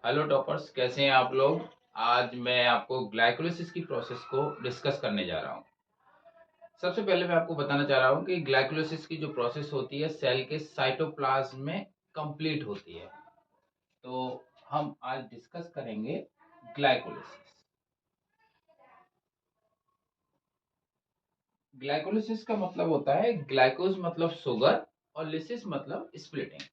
Hello toppers, कैसे हैं आप लोग। आज मैं आपको ग्लाइकोलिसिस की प्रोसेस को डिस्कस करने जा रहा हूं। सबसे पहले मैं आपको बताना चाह रहा हूं कि ग्लाइकोलिसिस की जो प्रोसेस होती है सेल के साइटोप्लाज्म में कंप्लीट होती है। तो हम आज डिस्कस करेंगे ग्लाइकोलिसिस। ग्लाइकोलिसिस का मतलब होता है, ग्लाइकोज मतलब शुगर और लिसिस मतलब स्प्लिटिंग।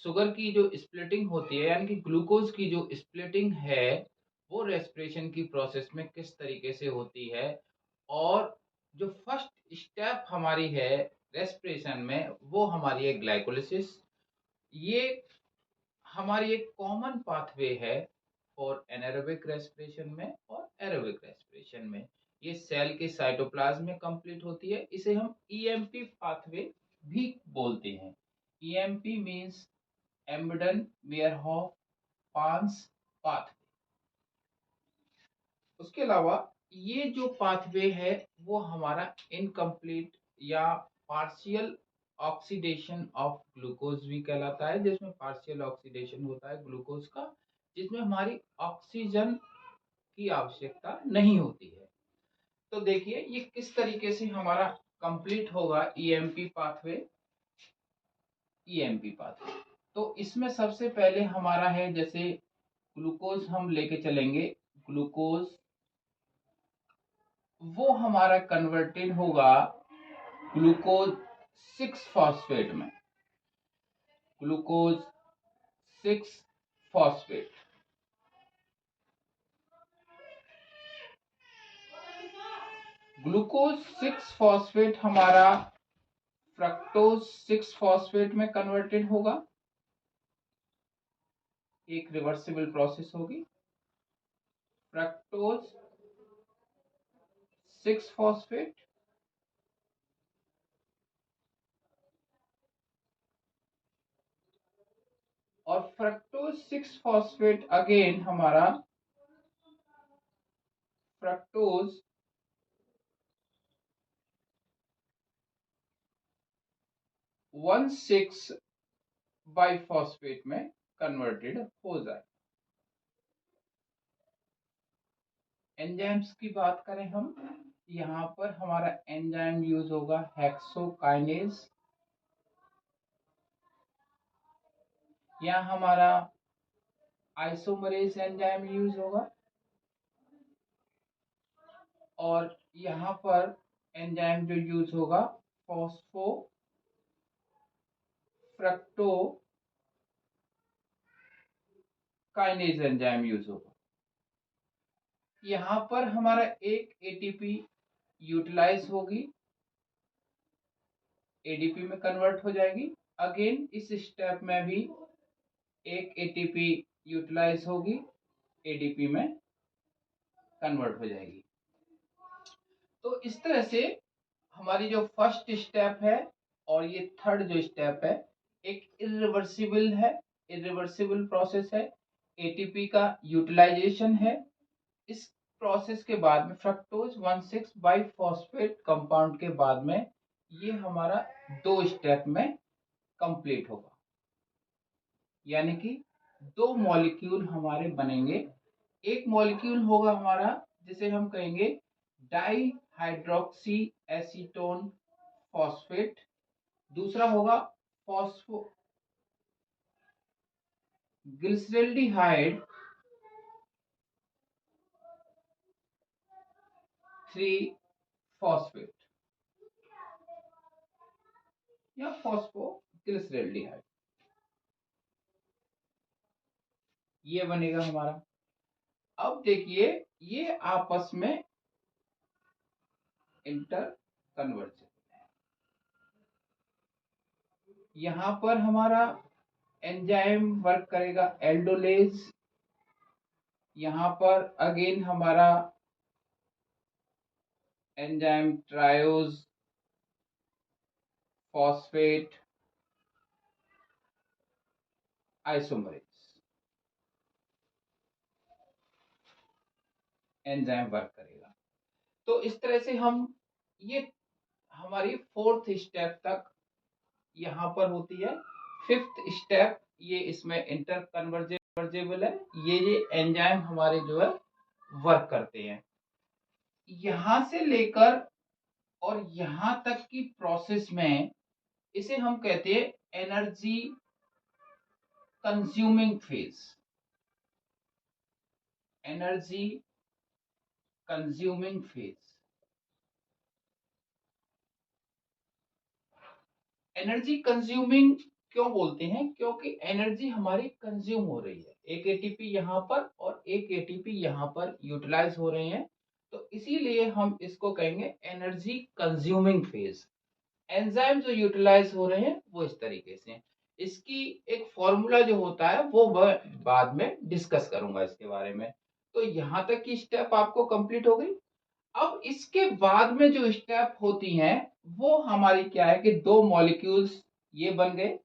शुगर की जो स्प्लिटिंग होती है यानी कि ग्लूकोज की जो स्प्लिटिंग है वो रेस्पिरेशन की प्रोसेस में किस तरीके से होती है। और जो फर्स्ट स्टेप हमारी है रेस्पिरेशन में वो हमारी है ग्लाइकोलिसिस। ये हमारी एक कॉमन पाथवे है और एनारोबिक रेस्पिरेशन में और एरोबिक रेस्पिरेशन में। ये सेल के साइटोप्लाज्म में कंप्लीट होती है। इसे हम ईएमपी पाथवे भी बोलते हैं। EMP means Embden Meyerhof Parnas pathway. उसके अलावा ये जो पाथवे है वो हमारा इनकम्प्लीट या पार्शियल ऑक्सीडेशन ऑफ ग्लूकोज भी कहलाता है, जिसमें पार्शियल ऑक्सीडेशन होता है ग्लूकोज का, जिसमें हमारी ऑक्सीजन की आवश्यकता नहीं होती है। तो देखिए ये किस तरीके से हमारा कंप्लीट होगा ईएमपी पाथवे। ईएमपी पाथवे तो इसमें सबसे पहले हमारा है, जैसे ग्लूकोज हम लेके चलेंगे। ग्लूकोज वो हमारा कन्वर्टेड होगा ग्लूकोज 6 फॉस्फेट में। Glucose 6 phosphate. ग्लूकोज 6 फॉस्फेट हमारा फ्रक्टोज 6 फॉस्फेट में कन्वर्टेड होगा। एक रिवर्सिबल प्रोसेस होगी। फ्रक्टोज 6 फॉस्फेट और फ्रक्टोज 6 फॉस्फेट अगेन हमारा फ्रक्टोज 1,6-बाइफॉस्फेट में कन्वर्टेड हो जाए। एंजाइम्स की बात करें हम, यहाँ पर हमारा एंजाइम यूज होगा हेक्सोकाइनेज। यहाँ हमारा आइसोमरेज एंजाइम यूज होगा और यहाँ पर एंजाइम जो यूज होगा phospho fructo kinase enzyme use होगा। यहाँ पर हमारा एक एटीपी यूटिलाइज होगी, एडीपी में कन्वर्ट हो जाएगी। अगेन इस स्टेप में भी एक एटीपी यूटिलाइज होगी, एडीपी में कन्वर्ट हो जाएगी। तो इस तरह से हमारी जो फर्स्ट स्टेप है और ये थर्ड जो स्टेप है एक इरिवर्सिबल है, इरिवर्सिबल प्रोसेस है। एटीपी का यूटिलाइजेशन है। इस प्रोसेस के बाद में फ्रक्टोज 1,6-बाइफॉस्फेट कंपाउंड के बाद में ये हमारा 2 स्टेप में कंप्लीट होगा, यानी कि 2 मॉलिक्यूल हमारे बनेंगे। एक मॉलिक्यूल होगा हमारा जिसे हम कहेंगे डाई हाइड्रोक्सी एसीटोन फॉस्फेट। दूसरा होगा फॉस्फो ग्लिसरल्डिहाइड 3 फॉस्फेट या फॉस्फो ग्लिसरल्डिहाइड, ये बनेगा हमारा। अब देखिए ये आपस में इंटर कन्वर्जन, यहां पर हमारा एंजाइम वर्क करेगा एल्डोलेज। यहां पर अगेन हमारा enzyme triose phosphate isomerase enzyme work करेगा। तो इस तरह से हम ये हमारी फोर्थ स्टेप तक यहां पर होती है। फिफ्थ स्टेप ये इसमें इंटर कन्वर्जन कन्वर्जेबल है, ये एंजाइम हमारे जो है वर्क करते हैं। यहां से लेकर और यहां तक की प्रोसेस में इसे हम कहते हैं energy consuming phase. Energy consuming phase. Energy consuming क्यों बोलते हैं? क्योंकि एनर्जी हमारी कंज्यूम हो रही है, एक एटीपी यहाँ पर और एक एटीपी यहाँ पर यूटिलाइज हो रहे हैं, तो इसीलिए हम इसको कहेंगे एनर्जी कंज्यूमिंग फेज। एंजाइम जो यूटिलाइज हो रहे हैं वो इस तरीके से। इसकी एक फॉर्मूला जो होता है वो बाद में डिस्कस करूंगा इसके बारे में। तो यहाँ तक की स्टेप आपको कंप्लीट हो गई। अब इसके बाद में जो स्टेप होती हैं वो हमारी क्या है कि दो मॉलिक्यूल्स ये बन गए।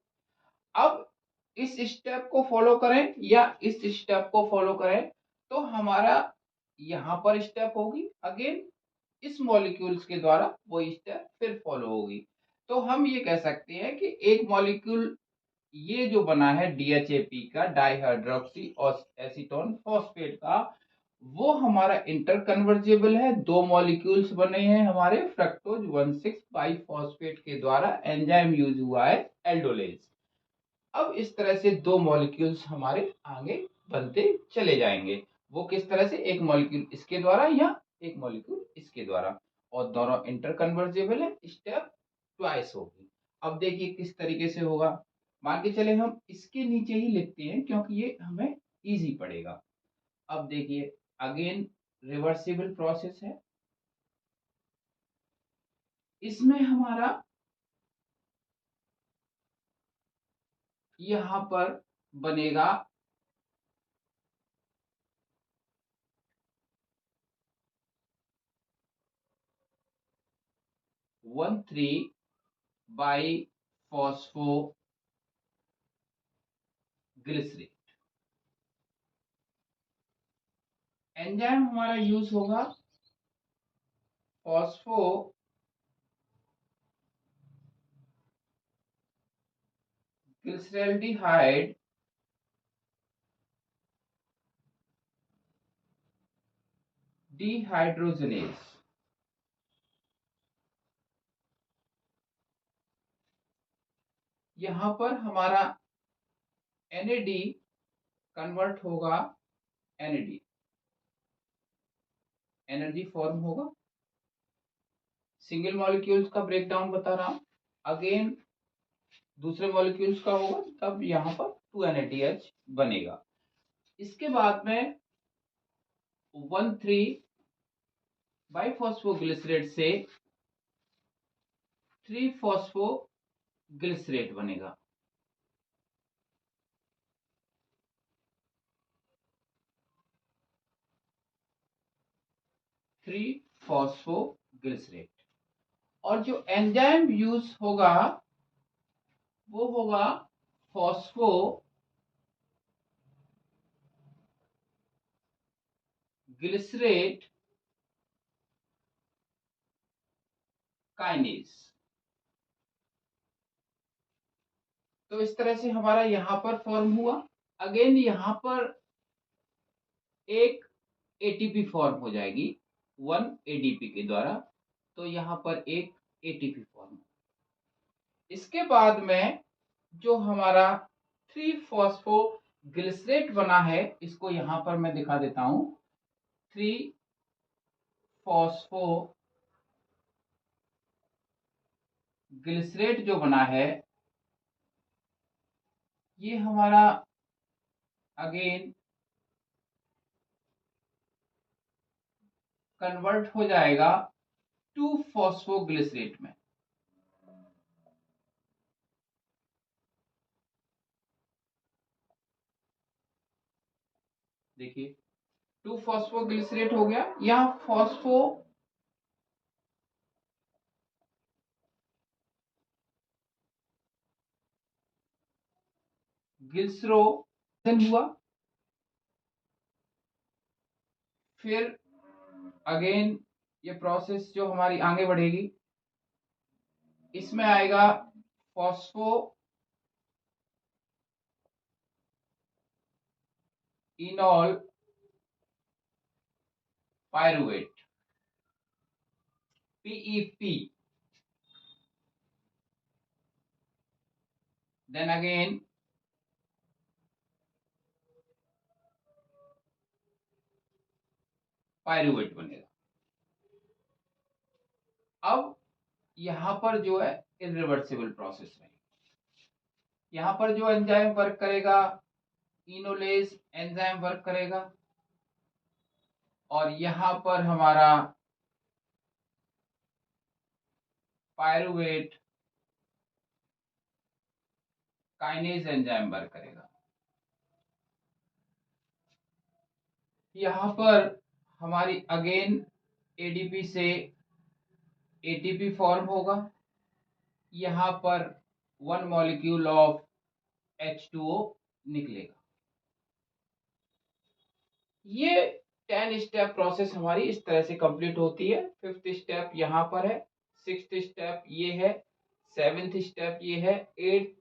अब इस स्टेप को फॉलो करें या इस स्टेप को फॉलो करें तो हमारा यहां पर स्टेप होगी, अगेन इस मॉलिक्यूल्स के द्वारा वो स्टेप फिर फॉलो होगी। तो हम ये कह सकते हैं कि एक मॉलिक्यूल ये जो बना है DHAP का, डाइहाइड्रोक्सी और एसीटोन फॉस्फेट का, वो हमारा इंटर कन्वर्जेबल है। दो मॉलिक्यूल्स बने हैं हमारे फ्रक्टोज 1,6 बाइफॉस्फेट के द्वारा, एंजाइम यूज हुआ है एल्डोलेज। अब इस तरह से दो मॉलिक्यूल्स हमारे आगे बनते चले जाएंगे। वो किस तरह से? एक मॉलिक्यूल इसके द्वारा या एक मॉलिक्यूल इसके द्वारा, और दोनों इंटर कन्वर्जेबल है, स्टेप ट्वाइस होगी। अब देखिए किस तरीके से होगा। मान के चले हम इसके नीचे ही लिखते हैं क्योंकि ये हमें इजी पड़ेगा। अब देखिए अगेन रिवर्सिबल प्रोसेस है। इसमें हमारा यहां पर बनेगा one three bi phospho glycerine. Enzyme हमारा यूज होगा फॉस्फो ग्लिसरैल्डिहाइड डिहाइड्रोजनेज। यहां पर हमारा NAD कन्वर्ट होगा NAD, एनर्जी फॉर्म होगा। सिंगल मॉलिक्यूल्स का ब्रेकडाउन बता रहा हूं। अगेन दूसरे मॉलिक्यूल्स का होगा तब यहां पर 2NADH बनेगा। इसके बाद में 1,3 बाइफॉस्फोग्लिसरेट से 3-फॉस्फोग्लिसरेट बनेगा। Three phosphoglycerate. और जो एंजाइम यूज होगा वो होगा फॉस्फो ग्लिसरेट काइनेज। तो इस तरह से हमारा यहां पर फॉर्म हुआ। अगेन यहां पर एक एटीपी फॉर्म हो जाएगी 1 ADP के द्वारा, तो यहां पर एक एटीपी फॉर्म। इसके बाद में जो हमारा 3-फॉस्फोग्लिसरेट बना है, इसको यहां पर मैं दिखा देता हूं। 3-फॉस्फोग्लिसरेट जो बना है ये हमारा अगेन कन्वर्ट हो जाएगा 2-फॉस्फोग्लिसरेट में। देखिए 2-फॉस्फोग्लिसरेट हो गया। यहां फॉस्फो ग्लिसरो हुआ। फिर अगेन ये प्रोसेस जो हमारी आगे बढ़ेगी, इसमें आएगा phospho इनॉल pyruvate PEP, then again pyruvate बनेगा। अब यहां पर जो है इरिवर्सिबल प्रोसेस रहेगी। यहां पर जो एंजाइम वर्क करेगा, इनोलेज एंजाइम वर्क करेगा, और यहां पर हमारा पायरुवेट काइनेज एंजाइम वर्क करेगा। यहां पर हमारी अगेन एडीपी से एटीपी फॉर्म होगा। यहां पर 1 मॉलिक्यूल ऑफ H2O निकलेगा। ये 10 स्टेप प्रोसेस हमारी इस तरह से कंप्लीट होती है। 5th स्टेप यहां पर है, 6th स्टेप ये है, 7th स्टेप ये है, 8th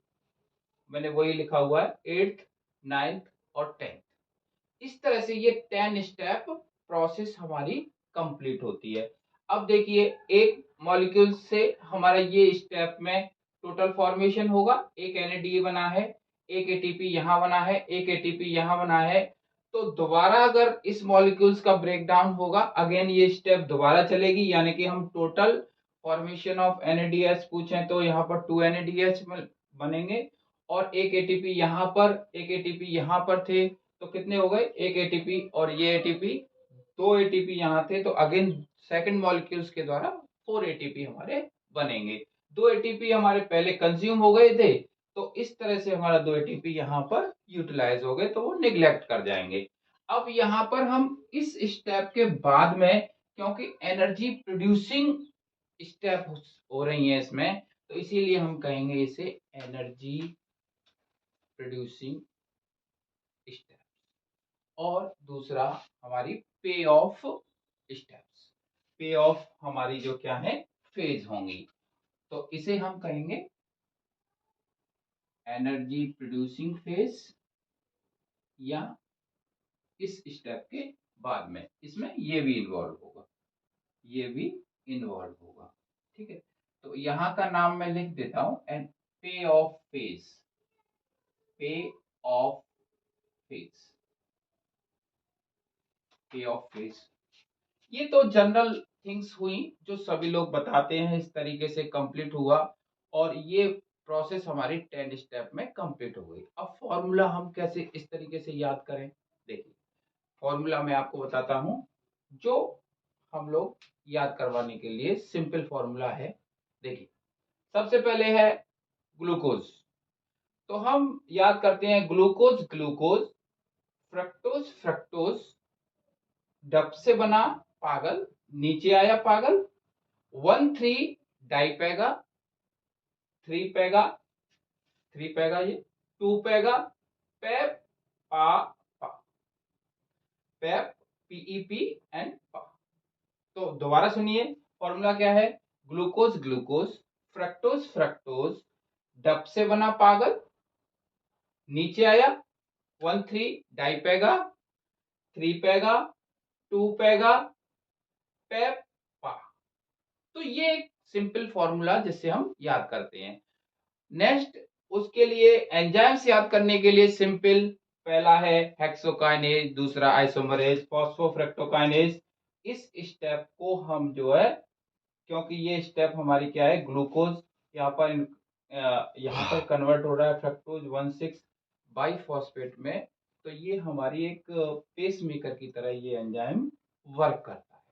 मैंने वही लिखा हुआ है, 8th 9th और 10th। इस तरह से ये 10 स्टेप प्रोसेस हमारी कंप्लीट होती है। अब देखिए, एक मॉलिक्यूल से हमारा ये स्टेप में टोटल फॉर्मेशन होगा। एक NADH बना है, एक ATP यहां बना है, एक ATP यहां बना है। तो दोबारा अगर इस मॉलिक्यूल्स का ब्रेकडाउन होगा, अगेन ये स्टेप दोबारा चलेगी, यानी कि हम टोटल फॉर्मेशन ऑफ NADH पूछें तो यहाँ पर 2 NADH बनेंगे, और एक ATP यहाँ पर, एक ATP यहाँ पर थे, तो कितने हो गए, एक ATP और ये ATP, 2 ATP यहाँ थे, तो अगेन सेकंड मॉलिक्यूल्स के द्वारा 4 ATP हमारे बनेंगे। 2 ATP हमारे पहले कंज्यूम हो गए थे, तो इस तरह से हमारा 2 ATP यहाँ पर यूटिलाइज हो गए, तो वो निग्लेक्ट कर जाएंगे। अब यहाँ पर हम इस स्टेप के बाद में, क्योंकि एनर्जी प्रोड्यूसिंग स्टेप हो रही है इसमें, तो इसीलिए हम कहेंगे इसे एनर्जी प्रोड्यूसिंग स्टेप। और दूसरा हमारी पे ऑफ स्टेप्स, पे ऑफ हमारी जो क्या है, फेज होंगी, तो इसे हम कहेंगे एनर्जी प्रोड्यूसिंग फेज, या इस स्टेप के बाद में इसमें ये भी इन्वॉल्व होगा, ये भी इन्वॉल्व होगा। ठीक है, तो यहां का नाम मैं लिख देता हूं, एंड पे ऑफ फेज, पे ऑफ फेज, पे ऑफ फेज। ये तो जनरल थिंग्स हुई जो सभी लोग बताते हैं, इस तरीके से कंप्लीट हुआ, और ये प्रोसेस हमारी 10 स्टेप में कंप्लीट हो गई। अब फॉर्मूला हम कैसे इस तरीके से याद करें, देखिए फॉर्मूला मैं आपको बताता हूं, जो हम लोग याद करवाने के लिए सिंपल फॉर्मूला है। देखिए, सबसे पहले है ग्लूकोज, तो हम याद करते हैं glucose glucose, fructose fructose, dub से बना पागल, नीचे आया पागल, 1,3 डाइपेगा, 3 पेगा, 3 पेगा ये, 2 पेगा, पेप पा पा, पेप PEP एंड पा। तो दोबारा सुनिए, फॉर्मूला क्या है, glucose glucose, fructose fructose, dub से बना पागल, नीचे आया 1,3 डाइपेगा, 3 पेगा, 2 पेगा, पेप पा। तो ये एक सिंपल फॉर्मूला जिससे हम याद करते हैं। नेक्स्ट, उसके लिए एंजाइम्स याद करने के लिए सिंपल, पहला है हेक्सोकाइनेज, दूसरा आइसोमरेज, फॉस्फोफ्रक्टोकाइनेज। इस स्टेप को हम जो है, क्योंकि ये स्टेप हमारी क्या है, ग्लूकोज यहाँ पर कन्वर्ट हो रहा है फ्रक्टोज 1,6 बाइफॉस्फेट में, तो ये हमारी एक पेस मेकर की तरह ये एंजाइम वर्क करता है।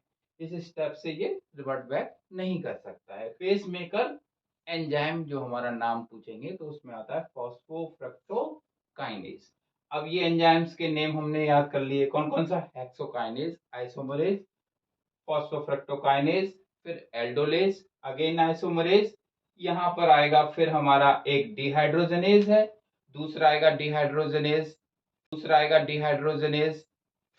इस स्टेप से ये रिवर्ट बैक नहीं कर सकता है। पेस मेकर एंजाइम जो हमारा नाम पूछेंगे तो उसमें आता है फॉस्फोफ्रक्टोकाइनेज। अब ये एंजाइम्स के नेम हमने याद कर लिए, कौन कौन सा, हेक्सोकाइनेज, आइसोमरेज, फॉस्फोफ्रक्टोकाइनेज, फिर एल्डोलेज, अगेन आइसोमरेज। यहाँ पर आएगा फिर हमारा एक डिहाइड्रोजनेज है, दूसरा आएगा डिहाइड्रोजनेज, दूसरा आएगा डिहाइड्रोजनेज,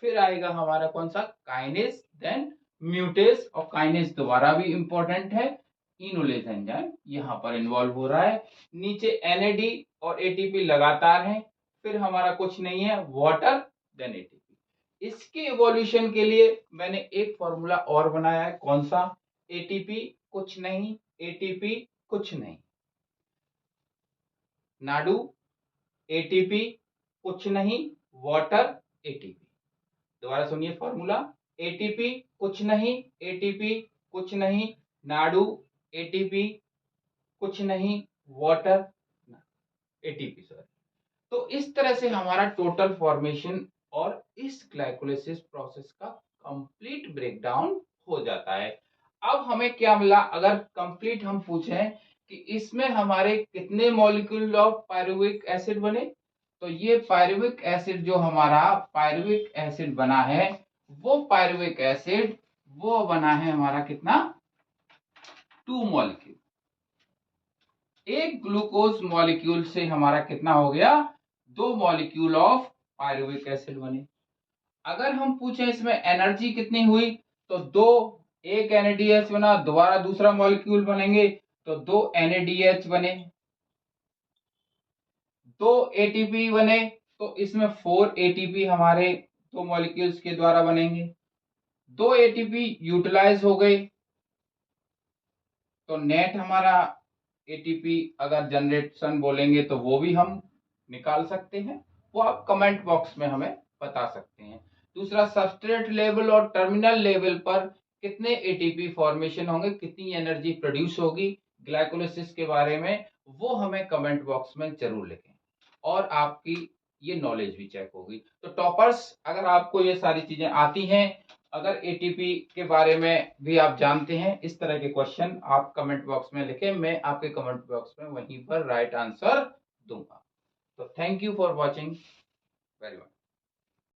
फिर आएगा हमारा कौन सा, काइनेज, देन म्यूटेज, और काइनेज दोबारा भी इंपॉर्टेंट है, इनोलेज एंजाइम यहाँ पर इन्वॉल्व हो रहा है। नीचे NAD और ATP लगातार है, फिर हमारा कुछ नहीं है, वाटर देन एटीपी। इसके इवोल्यूशन के लिए मैंने एक फॉर्मूला और बनाया है, कौन सा? एटीपी कुछ नहीं, एटीपी कुछ नहीं, नाडू एटीपी कुछ नहीं, वाटर एटीपी। दोबारा सुनिए फॉर्मूला, एटीपी कुछ नहीं, एटीपी कुछ नहीं, नाडू एटीपी कुछ नहीं, वाटर एटीपी सॉरी। तो इस तरह से हमारा टोटल फॉर्मेशन और इस ग्लाइकोलाइसिस प्रोसेस का कंप्लीट ब्रेकडाउन हो जाता है। अब हमें क्या मिला? अगर कंप्लीट हम पूछें कि इसमें हमारे कितने मॉलिक्यूल ऑफ पायरुविक एसिड बने, तो ये पायरुविक एसिड जो हमारा पायरुविक एसिड बना है, वो पायरुविक एसिड वो बना है हमारा कितना? 2 मॉलिक्यूल। एक ग्लूकोज मॉलिक्यूल से हमारा कितना हो गया? 2 मॉलिक्यूल ऑफ पायरुविक एसिड बने। अगर हम पूछें इसमें एनर्जी कितनी हुई, तो 2, एक NADH बना, दोबारा दूसरा मॉलिक्यूल बनेंगे तो 2 NADH बने, 2 ATP बने, तो इसमें 4 ATP हमारे 2 मॉलिक्यूल्स के द्वारा बनेंगे। 2 ATP यूटिलाइज हो गए, तो नेट हमारा एटीपी अगर जनरेशन बोलेंगे तो वो भी हम निकाल सकते हैं, वो आप कमेंट बॉक्स में हमें बता सकते हैं। दूसरा, सबस्ट्रेट लेवल और टर्मिनल लेवल पर कितने एटीपी फॉर्मेशन होंगे, कितनी एनर्जी प्रोड्यूस होगी ग्लाइकोलाइसिस के बारे में, वो हमें कमेंट बॉक्स में जरूर लिखें और आपकी ये नॉलेज भी चेक होगी। तो टॉपर्स, अगर आपको ये सारी चीजें आती हैं, अगर एटीपी के बारे में भी आप जानते हैं, इस तरह के क्वेश्चन आप कमेंट बॉक्स में लिखें, मैं आपके कमेंट बॉक्स में वहीं पर राइट आंसर दूंगा। तो thank you for watching very much.